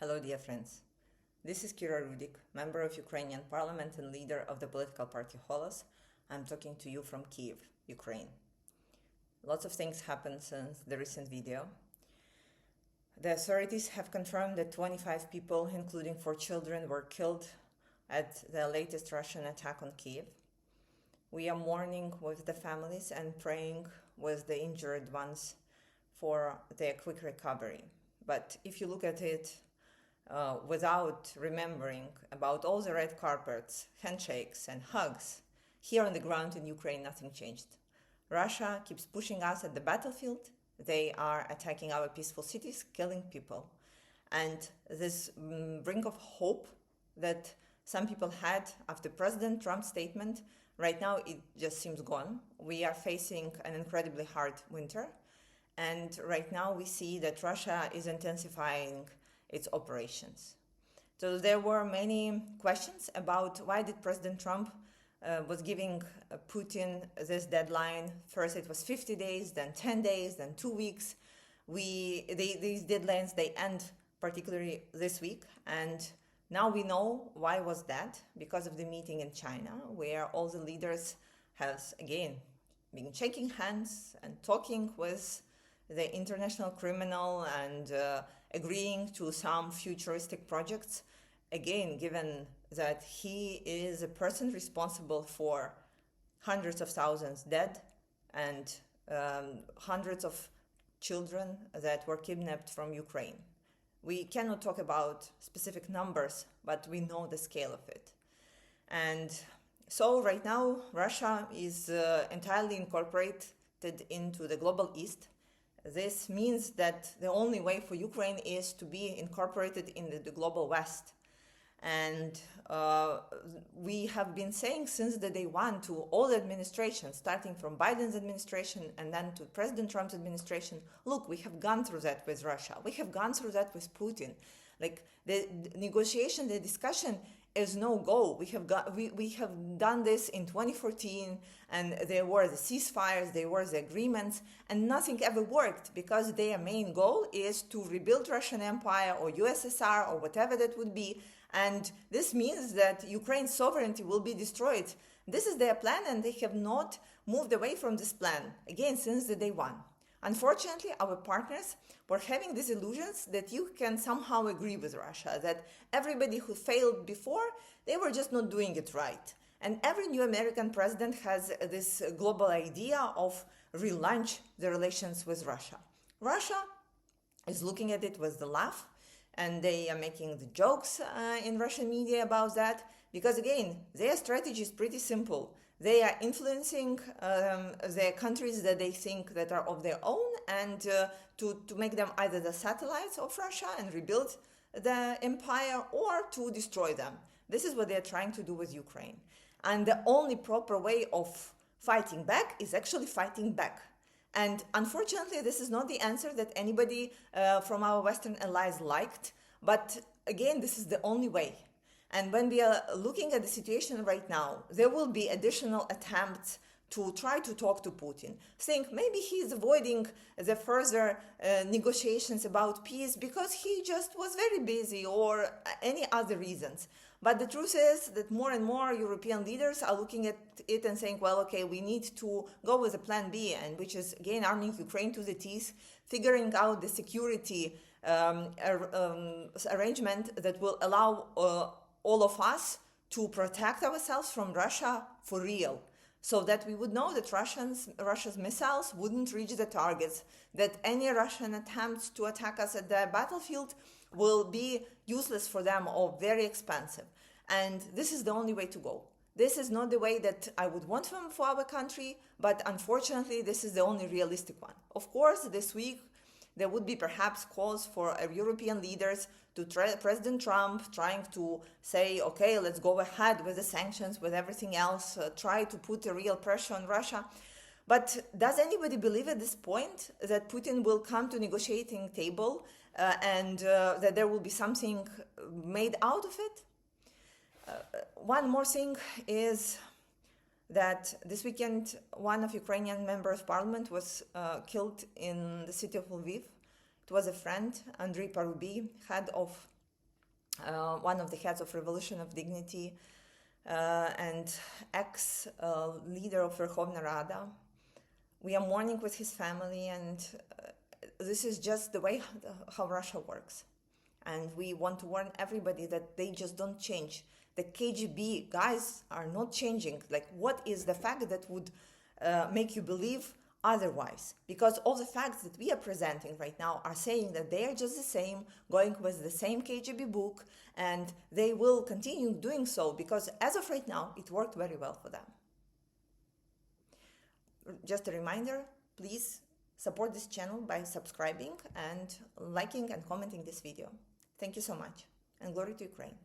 Hello, dear friends. This is Kira Rudik, member of Ukrainian parliament and leader of the political party Holos. I'm talking to you from Kiev, Ukraine. Lots of things happened since the recent video. The authorities have confirmed that 25 people, including 4 children, were killed at the latest Russian attack on Kiev. We are mourning with the families and praying with the injured ones for their quick recovery. But if you look at it without remembering about all the red carpets, handshakes and hugs, here on the ground in Ukraine nothing changed. Russia keeps pushing us at the battlefield. They are attacking our peaceful cities, killing people. And this brink of hope that some people had after President Trump's statement, right now it just seems gone. We are facing an incredibly hard winter. And right now we see that Russia is intensifying its operations. So there were many questions about why did President Trump was giving Putin this deadline. First it was 50 days, then 10 days, then 2 weeks. These deadlines, they end particularly this week. And now we know why was that, because of the meeting in China, where all the leaders have, again, been shaking hands and talking with the international criminal and agreeing to some futuristic projects. Again, given that he is a person responsible for hundreds of thousands dead and hundreds of children that were kidnapped from Ukraine. We cannot talk about specific numbers, but we know the scale of it. And so right now, Russia is entirely incorporated into the global East. This means that the only way for Ukraine is to be incorporated in the global West. And we have been saying since the day one to all the administrations, starting from Biden's administration and then to President Trump's administration, look, we have gone through that with Russia. We have gone through that with Putin. Like the negotiation, the discussion is no go. We have done this in 2014, and there were the ceasefires, there were the agreements, and nothing ever worked because their main goal is to rebuild Russian Empire or USSR or whatever that would be. And this means that Ukraine's sovereignty will be destroyed. This is their plan, and they have not moved away from this plan, again, since the day one. Unfortunately, our partners were having these illusions that you can somehow agree with Russia, that everybody who failed before, they were just not doing it right. And every new American president has this global idea of relaunch the relations with Russia. Russia is looking at it with the laugh, and they are making the jokes in Russian media about that, because again, their strategy is pretty simple. They are influencing the countries that they think that are of their own, and to make them either the satellites of Russia and rebuild the empire, or to destroy them. This is what they're trying to do with Ukraine. And the only proper way of fighting back is actually fighting back. And unfortunately, this is not the answer that anybody from our Western allies liked. But again, this is the only way. And when we are looking at the situation right now, there will be additional attempts to try to talk to Putin, think maybe he's avoiding the further negotiations about peace because he just was very busy or any other reasons. But the truth is that more and more European leaders are looking at it and saying, well, okay, we need to go with a plan B, and which is, again, arming Ukraine to the teeth, figuring out the security arrangement that will allow all of us to protect ourselves from Russia for real, so that we would know that Russia's missiles wouldn't reach the targets, that any Russian attempts to attack us at the battlefield will be useless for them or very expensive. And this is the only way to go. This is not the way that I would want for our country, but unfortunately, this is the only realistic one. Of course, this week, there would be perhaps calls for European leaders to President Trump trying to say, okay, let's go ahead with the sanctions, with everything else, try to put a real pressure on Russia. But does anybody believe at this point that Putin will come to negotiating table and that there will be something made out of it? One more thing is that this weekend, one of Ukrainian members of parliament was killed in the city of Lviv. It was a friend, Andriy Parubi, head of one of the heads of Revolution of Dignity and ex-leader of Verkhovna Rada. We are mourning with his family, and this is just the way how Russia works. And we want to warn everybody that they just don't change. The KGB guys are not changing. Like, what is the fact that would make you believe otherwise? Because all the facts that we are presenting right now are saying that they are just the same, going with the same KGB book, and they will continue doing so because as of right now, it worked very well for them. Just a reminder, please support this channel by subscribing and liking and commenting this video. Thank you so much, and glory to Ukraine.